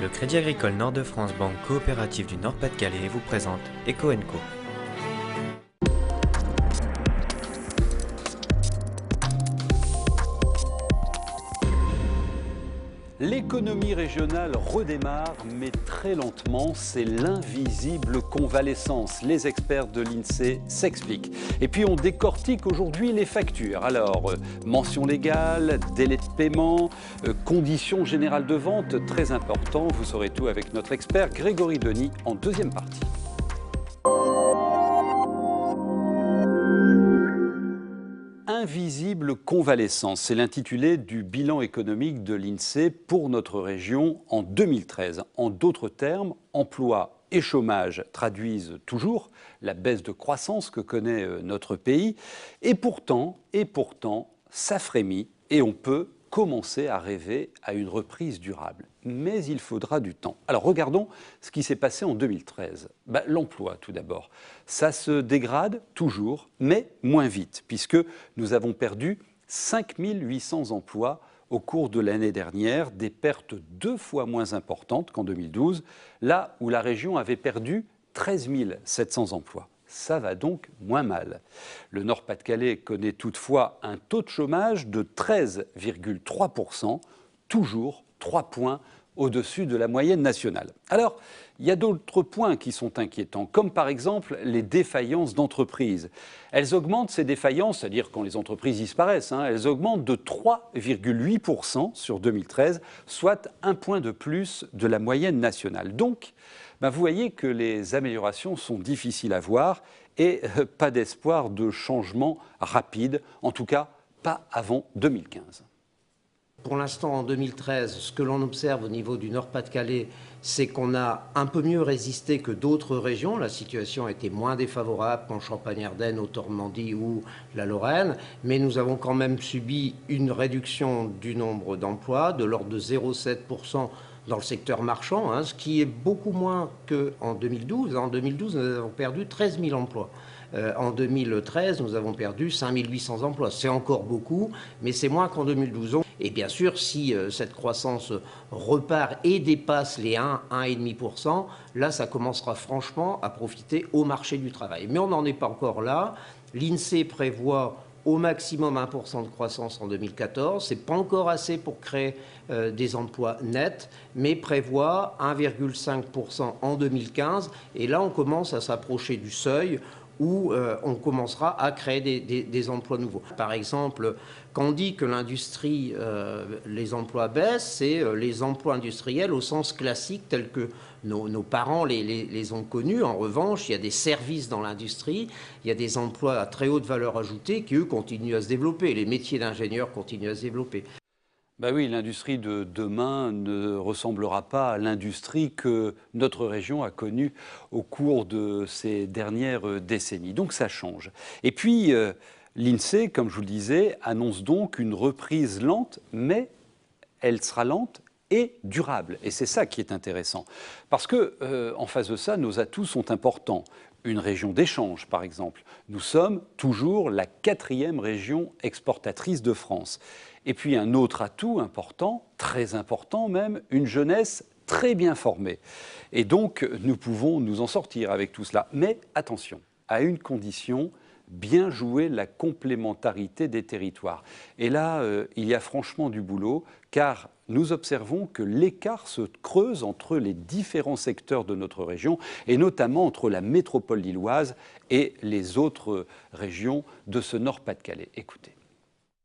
Le Crédit Agricole Nord-de-France Banque Coopérative du Nord-Pas-de-Calais vous présente Eco & Co. L'économie régionale redémarre, mais très lentement. C'est l'invisible convalescence. Les experts de l'INSEE s'expliquent. Et puis on décortique aujourd'hui les factures. Alors, mention légale, délai de paiement, conditions générales de vente, très important. Vous saurez tout avec notre expert Grégory Denis en deuxième partie. Invisible convalescence, c'est l'intitulé du bilan économique de l'INSEE pour notre région en 2013. En d'autres termes, emploi et chômage traduisent toujours la baisse de croissance que connaît notre pays. Et pourtant, ça frémit et on peut commencer à rêver à une reprise durable. Mais il faudra du temps. Alors regardons ce qui s'est passé en 2013. L'emploi tout d'abord. Ça se dégrade toujours, mais moins vite, puisque nous avons perdu 5 800 emplois au cours de l'année dernière, des pertes 2 fois moins importantes qu'en 2012, là où la région avait perdu 13 700 emplois. Ça va donc moins mal. Le Nord-Pas-de-Calais connaît toutefois un taux de chômage de 13,3%, toujours 3 points au-dessus de la moyenne nationale. Alors, il y a d'autres points qui sont inquiétants, comme par exemple les défaillances d'entreprises. Elles augmentent, ces défaillances, c'est-à-dire quand les entreprises disparaissent, elles augmentent de 3,8% sur 2013, soit 1 point de plus de la moyenne nationale. Donc, vous voyez que les améliorations sont difficiles à voir et pas d'espoir de changement rapide, en tout cas pas avant 2015. Pour l'instant, en 2013, ce que l'on observe au niveau du Nord-Pas-de-Calais, c'est qu'on a un peu mieux résisté que d'autres régions. La situation a été moins défavorable qu'en Champagne-Ardenne, Haute-Normandie ou la Lorraine, mais nous avons quand même subi une réduction du nombre d'emplois de l'ordre de 0,7% dans le secteur marchand, ce qui est beaucoup moins qu'en 2012. En 2012, nous avons perdu 13 000 emplois. En 2013, nous avons perdu 5 800 emplois. C'est encore beaucoup, mais c'est moins qu'en 2012. Et bien sûr, si cette croissance repart et dépasse les 1,5%, là, ça commencera franchement à profiter au marché du travail. Mais on n'en est pas encore là. L'INSEE prévoit au maximum 1% de croissance en 2014. Ce n'est pas encore assez pour créer des emplois nets, mais prévoit 1,5% en 2015. Et là, on commence à s'approcher du seuil où on commencera à créer des emplois nouveaux. Par exemple, quand on dit que l'industrie, les emplois baissent, c'est les emplois industriels au sens classique tel que nos parents les ont connus. En revanche, il y a des services dans l'industrie, il y a des emplois à très haute valeur ajoutée qui, eux, continuent à se développer. Les métiers d'ingénieur continuent à se développer. Oui, l'industrie de demain ne ressemblera pas à l'industrie que notre région a connue au cours de ces dernières décennies. Donc ça change. Et puis, l'INSEE, comme je vous le disais, annonce donc une reprise lente, mais elle sera lente et durable. Et c'est ça qui est intéressant. Parce que, en face de ça, nos atouts sont importants. Une région d'échange, par exemple. Nous sommes toujours la 4e région exportatrice de France. Et puis un autre atout important, très important même, une jeunesse très bien formée. Et donc, nous pouvons nous en sortir avec tout cela. Mais attention, à une condition, bien jouer la complémentarité des territoires. Et là, il y a franchement du boulot, car nous observons que l'écart se creuse entre les différents secteurs de notre région, et notamment entre la métropole lilloise et les autres régions de ce Nord-Pas-de-Calais. Écoutez.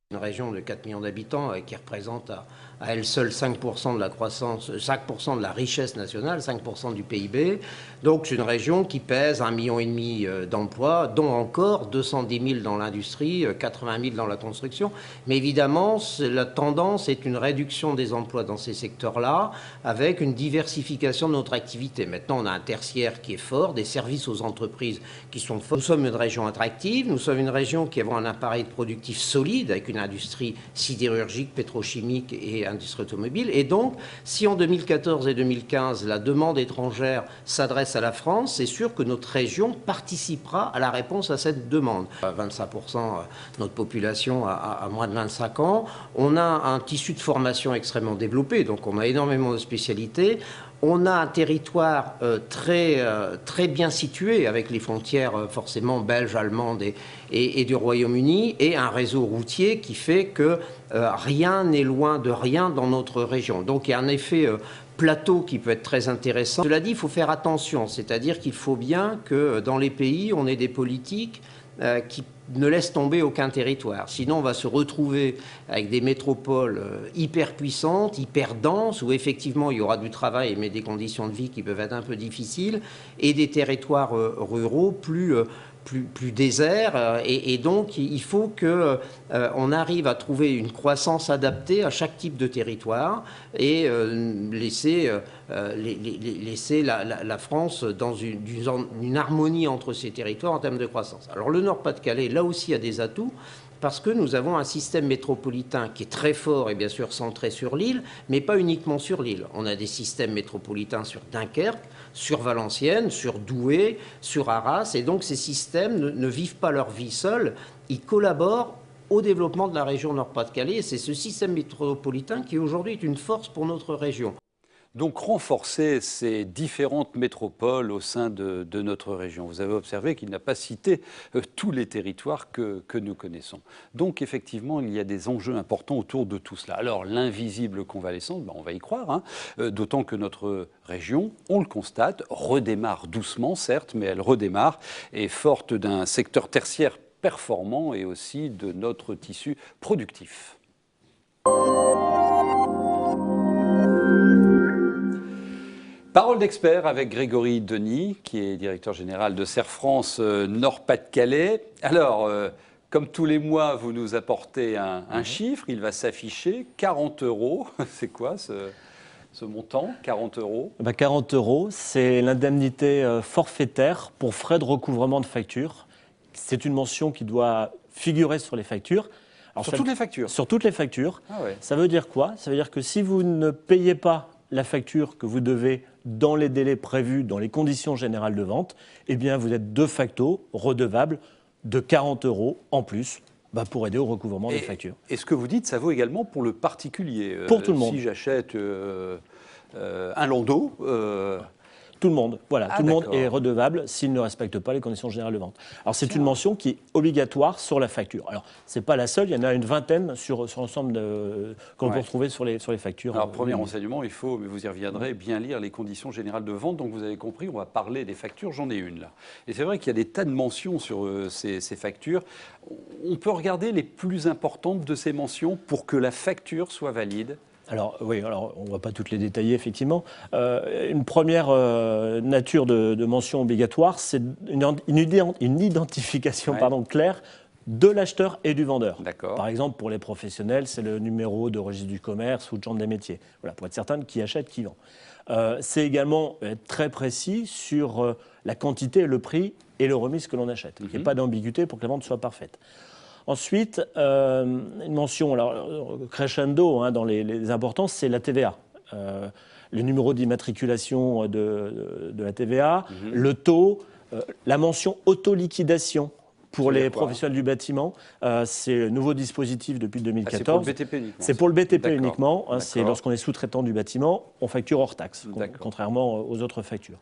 Une région de 4 millions d'habitants qui représente à elle seule 5% de la croissance, 5% de la richesse nationale, 5% du PIB. Donc c'est une région qui pèse 1,5 million d'emplois, dont encore 210 000 dans l'industrie, 80 000 dans la construction. Mais évidemment, la tendance est une réduction des emplois dans ces secteurs-là, avec une diversification de notre activité. Maintenant, on a un tertiaire qui est fort, des services aux entreprises qui sont forts. Nous sommes une région attractive, nous sommes une région qui avons un appareil productif solide, avec une industrie sidérurgique, pétrochimique et industrie automobile. Et donc, si en 2014 et 2015, la demande étrangère s'adresse à la France, c'est sûr que notre région participera à la réponse à cette demande. 25% de notre population a moins de 25 ans. On a un tissu de formation extrêmement développé, donc on a énormément de spécialités. On a un territoire très bien situé, avec les frontières forcément belges, allemandes et du Royaume-Uni, et un réseau routier qui fait que rien n'est loin de rien dans notre région. Donc il y a un effet plateau qui peut être très intéressant. Cela dit, il faut faire attention, c'est-à-dire qu'il faut bien que dans les pays, on ait des politiques qui ne laissent tomber aucun territoire. Sinon, on va se retrouver avec des métropoles hyper puissantes, hyper denses, où effectivement il y aura du travail, mais des conditions de vie qui peuvent être un peu difficiles, et des territoires ruraux plus déserts. Et donc, il faut qu'on arrive à trouver une croissance adaptée à chaque type de territoire et laisser la France dans une harmonie entre ces territoires en termes de croissance. Alors, le Nord-Pas-de-Calais, là aussi, a des atouts, parce que nous avons un système métropolitain qui est très fort et bien sûr centré sur l'île, mais pas uniquement sur l'île. On a des systèmes métropolitains sur Dunkerque, sur Valenciennes, sur Douai, sur Arras, et donc ces systèmes ne vivent pas leur vie seuls, ils collaborent au développement de la région Nord-Pas-de-Calais, et c'est ce système métropolitain qui aujourd'hui est une force pour notre région. Donc renforcer ces différentes métropoles au sein de notre région. Vous avez observé qu'il n'a pas cité tous les territoires que nous connaissons. Donc effectivement, il y a des enjeux importants autour de tout cela. Alors l'invisible convalescence, on va y croire, hein, d'autant que notre région, on le constate, redémarre doucement, certes, mais elle redémarre, et forte d'un secteur tertiaire performant et aussi de notre tissu productif. Parole d'expert avec Grégory Denis, qui est directeur général de Serre France Nord-Pas-de-Calais. Alors, comme tous les mois, vous nous apportez un chiffre, il va s'afficher, 40 €. C'est quoi ce montant, 40 €? 40 €, c'est l'indemnité forfaitaire pour frais de recouvrement de factures. C'est une mention qui doit figurer sur les factures. Alors, sur toutes les factures? Sur toutes les factures. Ah ouais. Ça veut dire quoi? Ça veut dire que si vous ne payez pas la facture que vous devez dans les délais prévus, dans les conditions générales de vente, eh bien vous êtes de facto redevable de 40 € en plus pour aider au recouvrement des factures. Et ce que vous dites, ça vaut également pour le particulier. Pour tout le monde. Si j'achète un landau... Tout le monde, voilà, tout le monde est redevable s'il ne respecte pas les conditions générales de vente. Alors c'est une mention qui est obligatoire sur la facture. Alors c'est pas la seule, il y en a une vingtaine sur l'ensemble qu'on peut retrouver sur les factures. Alors premier renseignement, il faut, mais vous y reviendrez, bien lire les conditions générales de vente. Donc vous avez compris, on va parler des factures, j'en ai une là. Et c'est vrai qu'il y a des tas de mentions sur ces factures. On peut regarder les plus importantes de ces mentions pour que la facture soit valide. Alors oui, on ne va pas toutes les détailler effectivement. Une première nature de mention obligatoire, c'est une identification claire de l'acheteur et du vendeur. Par exemple, pour les professionnels, c'est le numéro de registre du commerce ou de chambre des métiers. Voilà, pour être certain de qui achète, qui vend. C'est également être très précis sur la quantité, le prix et le remise que l'on achète. Il n'y ait pas d'ambiguïté pour que la vente soit parfaite. Ensuite, une mention crescendo dans les importances, c'est la TVA. Le numéro d'immatriculation de la TVA, le taux, la mention autoliquidation pour les professionnels du bâtiment. C'est le nouveau dispositif depuis 2014. C'est pour le BTP uniquement. C'est pour le BTP uniquement. C'est lorsqu'on est sous-traitant du bâtiment, on facture hors taxe, contrairement aux autres factures.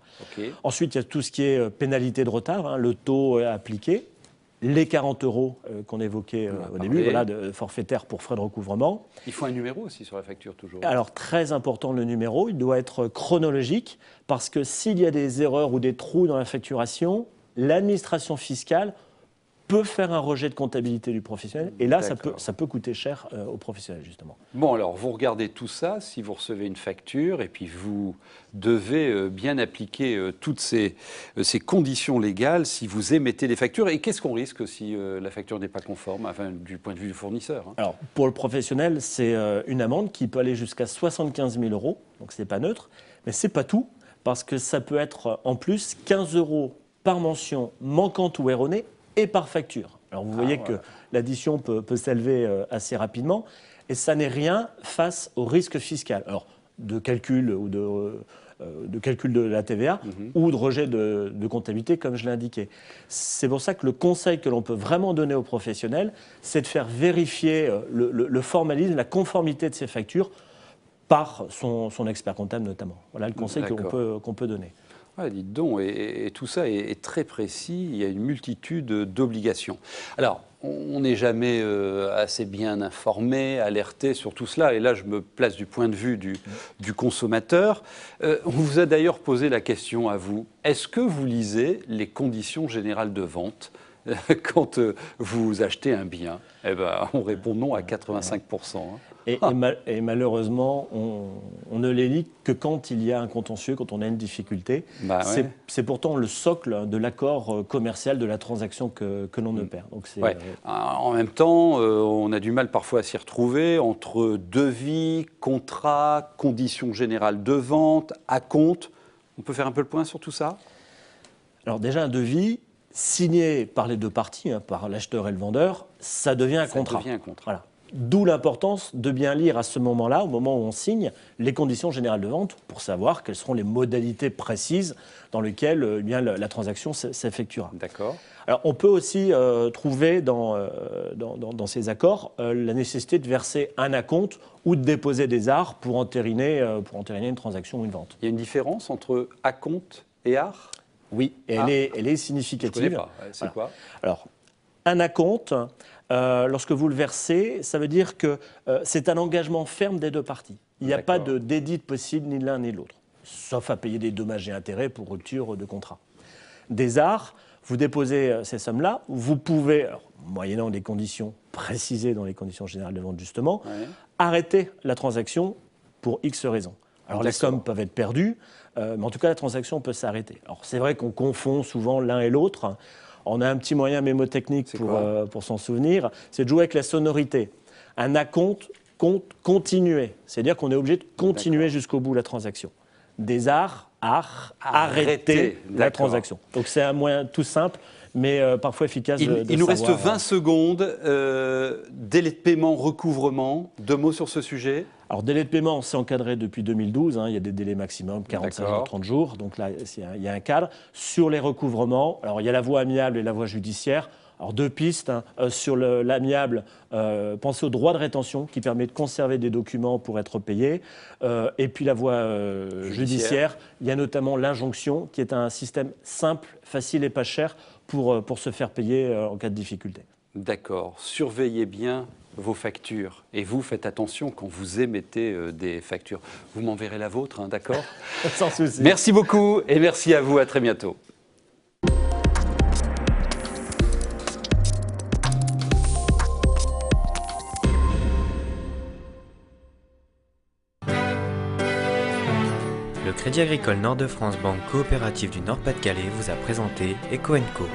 Ensuite, il y a tout ce qui est pénalité de retard, le taux appliqué. Les 40 € qu'on évoquait au début, de forfaitaire pour frais de recouvrement. Il faut un numéro aussi sur la facture, toujours. Alors, très important le numéro, il doit être chronologique, parce que s'il y a des erreurs ou des trous dans la facturation, l'administration fiscale peut faire un rejet de comptabilité du professionnel, et là, ça peut coûter cher au professionnel, justement. Bon, alors, vous regardez tout ça, si vous recevez une facture, et puis vous devez bien appliquer toutes ces conditions légales si vous émettez des factures. Et qu'est-ce qu'on risque si la facture n'est pas conforme, enfin, du point de vue du fournisseur, hein? Alors, pour le professionnel, c'est une amende qui peut aller jusqu'à 75 000 €, donc c'est pas neutre, mais c'est pas tout, parce que ça peut être en plus 15 € par mention manquante ou erronée, et par facture. Alors vous voyez que l'addition peut s'élever assez rapidement, et ça n'est rien face au risque fiscal. Alors de calcul ou de calcul de la TVA ou de rejet de comptabilité, comme je l'ai indiqué. C'est pour ça que le conseil que l'on peut vraiment donner aux professionnels, c'est de faire vérifier le formalisme, la conformité de ces factures par son expert comptable notamment. Voilà le conseil qu'on peut donner. Ouais, dites donc, et tout ça est très précis, il y a une multitude d'obligations. Alors, on n'est jamais assez bien informé, alerté sur tout cela, et là je me place du point de vue du consommateur. On vous a d'ailleurs posé la question à vous, est-ce que vous lisez les conditions générales de vente quand vous achetez un bien? Eh ben, on répond non à 85%. Hein. Et malheureusement, on ne les lit que quand il y a un contentieux, quand on a une difficulté. Bah ouais. C'est pourtant le socle de l'accord commercial de la transaction que l'on opère. Donc ouais. En même temps, on a du mal parfois à s'y retrouver entre devis, contrat, conditions générales de vente, acompte. On peut faire un peu le point sur tout ça? Alors déjà, un devis signé par les deux parties, hein, par l'acheteur et le vendeur, ça devient un contrat. Ça devient un contrat. Voilà. D'où l'importance de bien lire à ce moment-là, au moment où on signe, les conditions générales de vente pour savoir quelles seront les modalités précises dans lesquelles eh bien, la transaction s'effectuera. D'accord. Alors, on peut aussi trouver dans ces accords la nécessité de verser un acompte ou de déposer des arts pour entériner une transaction ou une vente. Il y a une différence entre acompte et art? Oui, et elle est significative. Je ne connais pas. C'est quoi? Alors, un acompte, lorsque vous le versez, ça veut dire que c'est un engagement ferme des deux parties. Il n'y a pas de dédite possible ni de l'un ni de l'autre, sauf à payer des dommages et intérêts pour rupture de contrat. Des arts, vous déposez ces sommes-là, vous pouvez, alors, moyennant des conditions précisées dans les conditions générales de vente justement, arrêter la transaction pour X raisons. Alors les sommes peuvent être perdues, mais en tout cas la transaction peut s'arrêter. Alors c'est vrai qu'on confond souvent l'un et l'autre. On a un petit moyen mémotechnique pour s'en souvenir, c'est de jouer avec la sonorité. Un acompte, continuer, c'est-à-dire qu'on est obligé de continuer jusqu'au bout la transaction. Des arts, arrêter la transaction. Donc c'est un moyen tout simple, mais parfois efficace Il nous reste 20 secondes. Délai de paiement, recouvrement. 2 mots sur ce sujet. Alors, délai de paiement, c'est encadré depuis 2012. Hein, il y a des délais maximum, 45 jours, 30 jours. Donc là, il y a un cadre. Sur les recouvrements, alors il y a la voie amiable et la voie judiciaire. Alors, 2 pistes. Hein. Sur l'amiable, pensez au droit de rétention qui permet de conserver des documents pour être payés. Et puis la voie judiciaire, il y a notamment l'injonction qui est un système simple, facile et pas cher pour se faire payer en cas de difficulté. D'accord. Surveillez bien vos factures. Et vous, faites attention quand vous émettez des factures. Vous m'enverrez la vôtre, hein, d'accord? Sans souci. Merci beaucoup et merci à vous. À très bientôt. Le Crédit Agricole Nord-de-France Banque Coopérative du Nord-Pas-de-Calais vous a présenté Eco & Co.